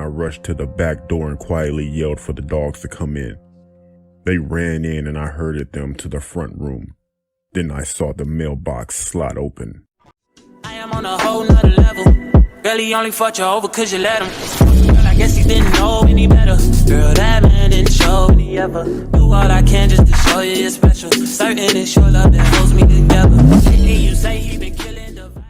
I rushed to the back door and quietly yelled for the dogs to come in. They ran in and I herded them to the front room. Then I saw the mailbox slot open. I am on a whole nother level. Girl, he only fought you over cause you let him. Girl, I guess he didn't know any better. Girl, that man didn't show me ever. Do all I can just to show you you're special. Certain it's your love that holds me together. Lately you say he been killing the vibe.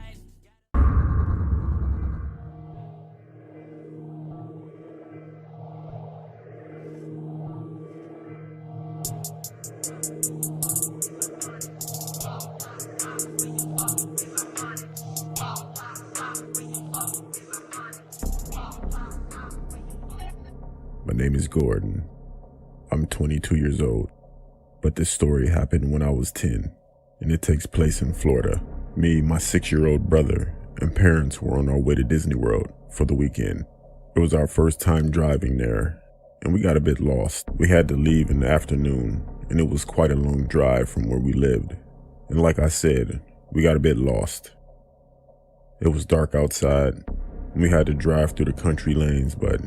My name is Gordon. I'm 22 years old, but this story happened when I was 10, and it takes place in Florida. Me, my 6-year-old brother, and parents were on our way to Disney World for the weekend. It was our first time driving there, and we got a bit lost. We had to leave in the afternoon, and it was quite a long drive from where we lived. And like I said, we got a bit lost. It was dark outside, and we had to drive through the country lanes, but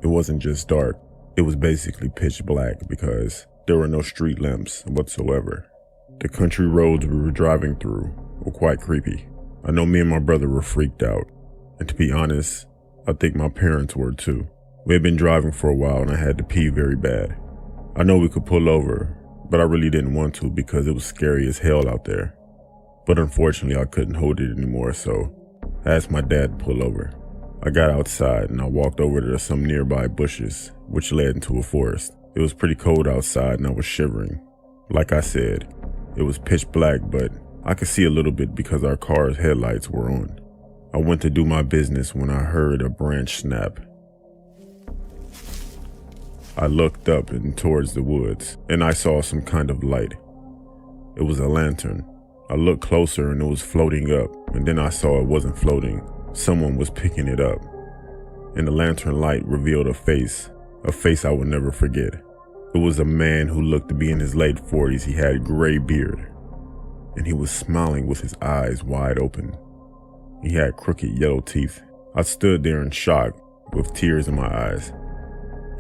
it wasn't just dark, it was basically pitch black because there were no street lamps whatsoever. The country roads we were driving through were quite creepy. I know me and my brother were freaked out, and to be honest, I think my parents were too. We had been driving for a while and I had to pee very bad. I know we could pull over, but I really didn't want to because it was scary as hell out there. But unfortunately I couldn't hold it anymore, so I asked my dad to pull over. I got outside and I walked over to some nearby bushes, which led into a forest. It was pretty cold outside and I was shivering. Like I said, it was pitch black, but I could see a little bit because our car's headlights were on. I went to do my business when I heard a branch snap. I looked up and towards the woods and I saw some kind of light. It was a lantern. I looked closer and it was floating up, and then I saw it wasn't floating. Someone was picking it up, and the lantern light revealed a face I would never forget. It was a man who looked to be in his late 40s. He had gray beard, and he was smiling with his eyes wide open. He had crooked yellow teeth. I stood there in shock with tears in my eyes.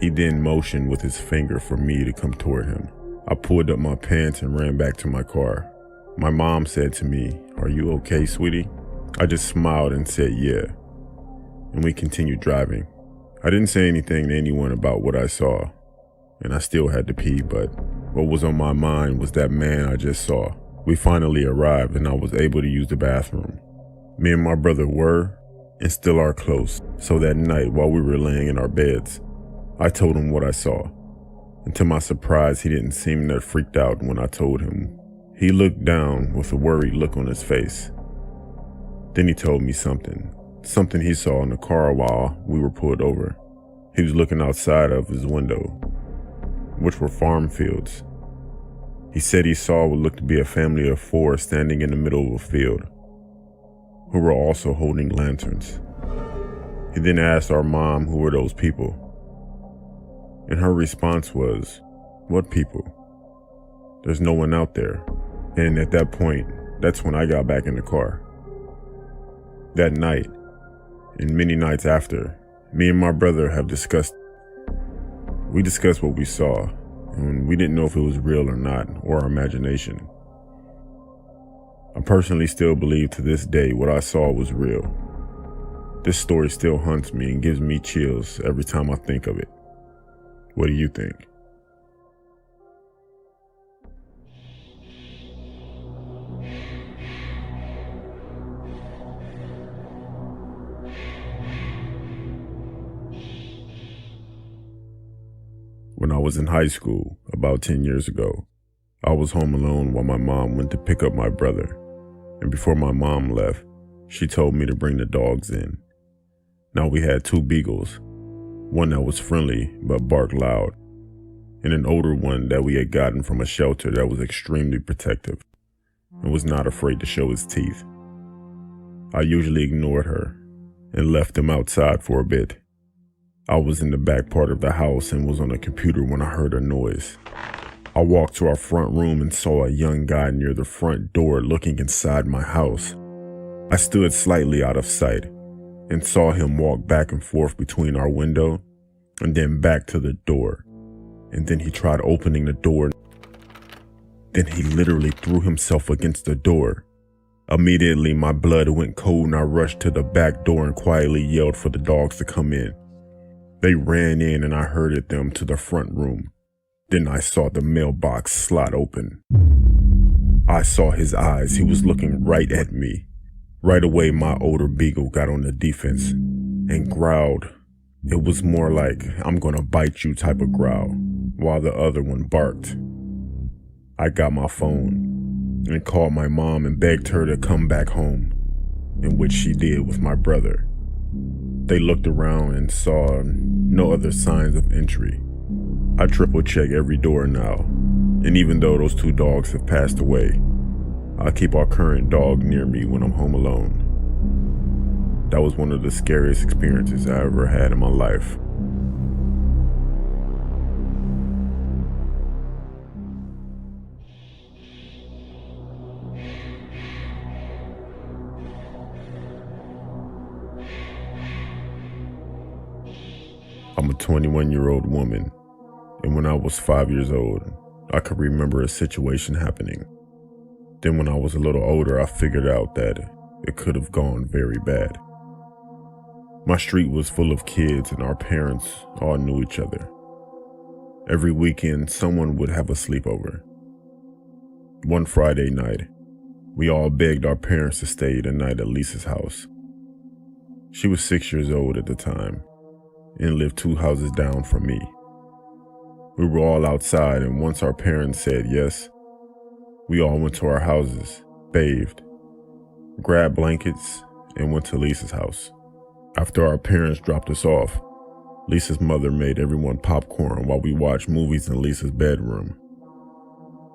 He then motioned with his finger for me to come toward him. I pulled up my pants and ran back to my car. My mom said to me, "Are you okay, sweetie?" I just smiled and said yeah, and we continued driving. I didn't say anything to anyone about what I saw, and I still had to pee, but what was on my mind was that man I just saw. We finally arrived and I was able to use the bathroom. Me and my brother were, and still are close, so that night while we were laying in our beds, I told him what I saw, and to my surprise he didn't seem that freaked out when I told him. He looked down with a worried look on his face. Then he told me something he saw in the car while we were pulled over. He was looking outside of his window, which were farm fields. He said he saw what looked to be a family of 4 standing in the middle of a field, who were also holding lanterns. He then asked our mom who were those people, and her response was, "What people? There's no one out there." And at that point, that's when I got back in the car. That night, and many nights after, me and my brother have discussed what we saw, and we didn't know if it was real or not, or our imagination. I personally still believe to this day what I saw was real. This story still haunts me and gives me chills every time I think of it. What do you think? When I was in high school, about 10 years ago, I was home alone while my mom went to pick up my brother. And before my mom left, she told me to bring the dogs in. Now we had 2 beagles, one that was friendly but barked loud, and an older one that we had gotten from a shelter that was extremely protective and was not afraid to show his teeth. I usually ignored her and left them outside for a bit. I was in the back part of the house and was on a computer when I heard a noise. I walked to our front room and saw a young guy near the front door looking inside my house. I stood slightly out of sight, and saw him walk back and forth between our window and then back to the door. And then he tried opening the door. Then he literally threw himself against the door. Immediately, my blood went cold and I rushed to the back door and quietly yelled for the dogs to come in. They ran in and I herded them to the front room. Then I saw the mailbox slide open. I saw his eyes. He was looking right at me. Right away, my older beagle got on the defense and growled. It was more like, I'm gonna bite you type of growl, while the other one barked. I got my phone and called my mom and begged her to come back home, in which she did with my brother. They looked around and saw no other signs of entry. I triple check every door now, and even though those 2 dogs have passed away, I keep our current dog near me when I'm home alone. That was one of the scariest experiences I ever had in my life. I'm a 21-year-old woman, and when I was 5 years old, I could remember a situation happening. Then when I was a little older, I figured out that it could have gone very bad. My street was full of kids and our parents all knew each other. Every weekend, someone would have a sleepover. One Friday night, we all begged our parents to stay the night at Lisa's house. She was 6 years old at the time and lived 2 houses down from me. We were all outside, and once our parents said yes, we all went to our houses, bathed, grabbed blankets, and went to Lisa's house. After our parents dropped us off, Lisa's mother made everyone popcorn while we watched movies in Lisa's bedroom.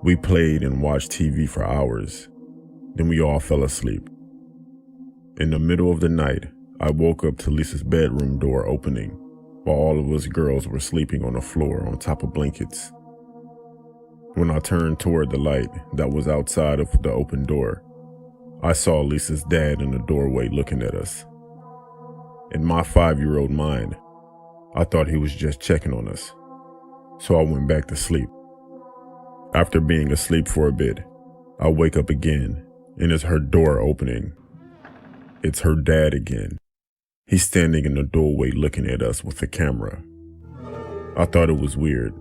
We played and watched TV for hours. Then we all fell asleep. In the middle of the night, I woke up to Lisa's bedroom door opening while all of us girls were sleeping on the floor on top of blankets. When I turned toward the light that was outside of the open door, I saw Lisa's dad in the doorway looking at us. In my 5-year-old mind, I thought he was just checking on us, so I went back to sleep. After being asleep for a bit, I wake up again, and it's her door opening. It's her dad again. He's standing in the doorway looking at us with the camera. I thought it was weird,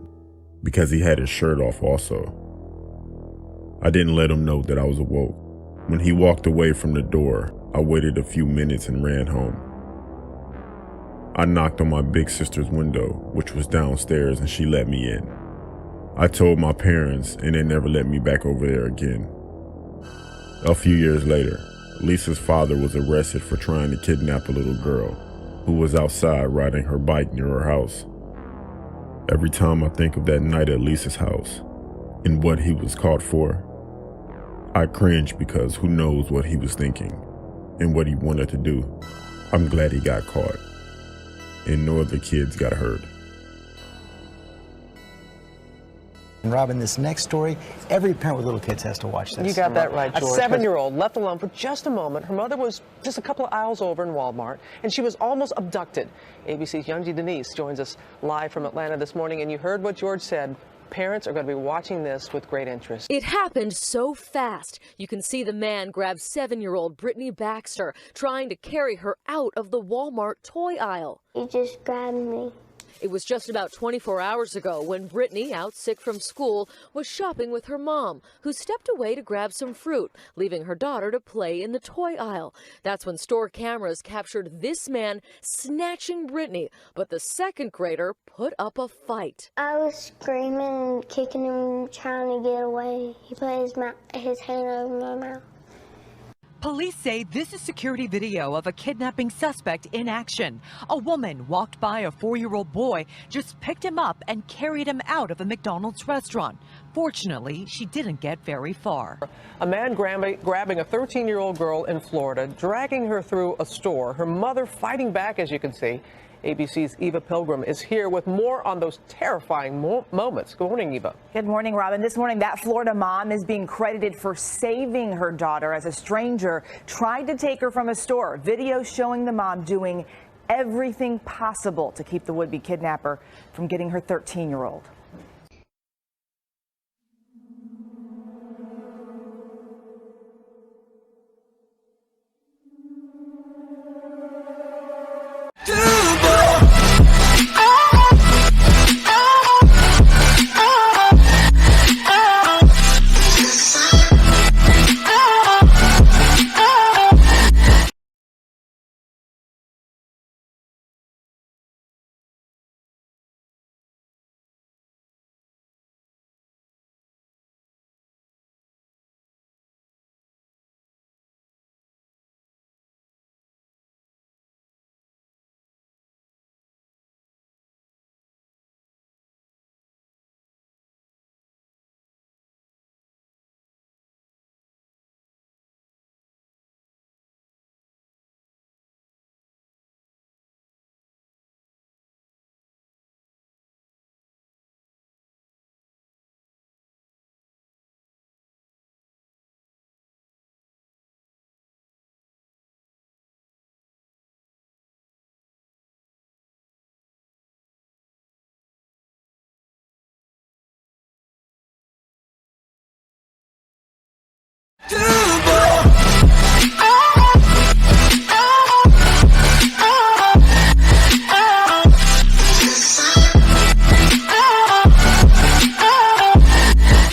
because he had his shirt off also. I didn't let him know that I was awoke. When he walked away from the door, I waited a few minutes and ran home. I knocked on my big sister's window, which was downstairs, and she let me in. I told my parents, and they never let me back over there again. A few years later, Lisa's father was arrested for trying to kidnap a little girl who was outside riding her bike near her house. Every time I think of that night at Lisa's house and what he was caught for, I cringe because who knows what he was thinking and what he wanted to do. I'm glad he got caught and no other kids got hurt. And Robin, this next story, every parent with little kids has to watch this. You got that right, George. A 7-year-old left alone for just a moment. Her mother was just a couple of aisles over in Walmart, and she was almost abducted. ABC's Youngie Denise joins us live from Atlanta this morning, and you heard what George said. Parents are going to be watching this with great interest. It happened so fast. You can see the man grab 7-year-old Brittany Baxter, trying to carry her out of the Walmart toy aisle. He just grabbed me. It was just about 24 hours ago when Brittany, out sick from school, was shopping with her mom, who stepped away to grab some fruit, leaving her daughter to play in the toy aisle. That's when store cameras captured this man snatching Brittany, but the second grader put up a fight. I was screaming and kicking him, trying to get away. He put his hand over my mouth. Police say this is security video of a kidnapping suspect in action. A woman walked by a 4-year-old boy, just picked him up and carried him out of a McDonald's restaurant. Fortunately, she didn't get very far. A man grabbing a 13-year-old girl in Florida, dragging her through a store, her mother fighting back, as you can see, ABC's Eva Pilgrim is here with more on those terrifying moments. Good morning, Eva. Good morning, Robin. This morning, that Florida mom is being credited for saving her daughter as a stranger tried to take her from a store. Video showing the mom doing everything possible to keep the would-be kidnapper from getting her 13-year-old. Do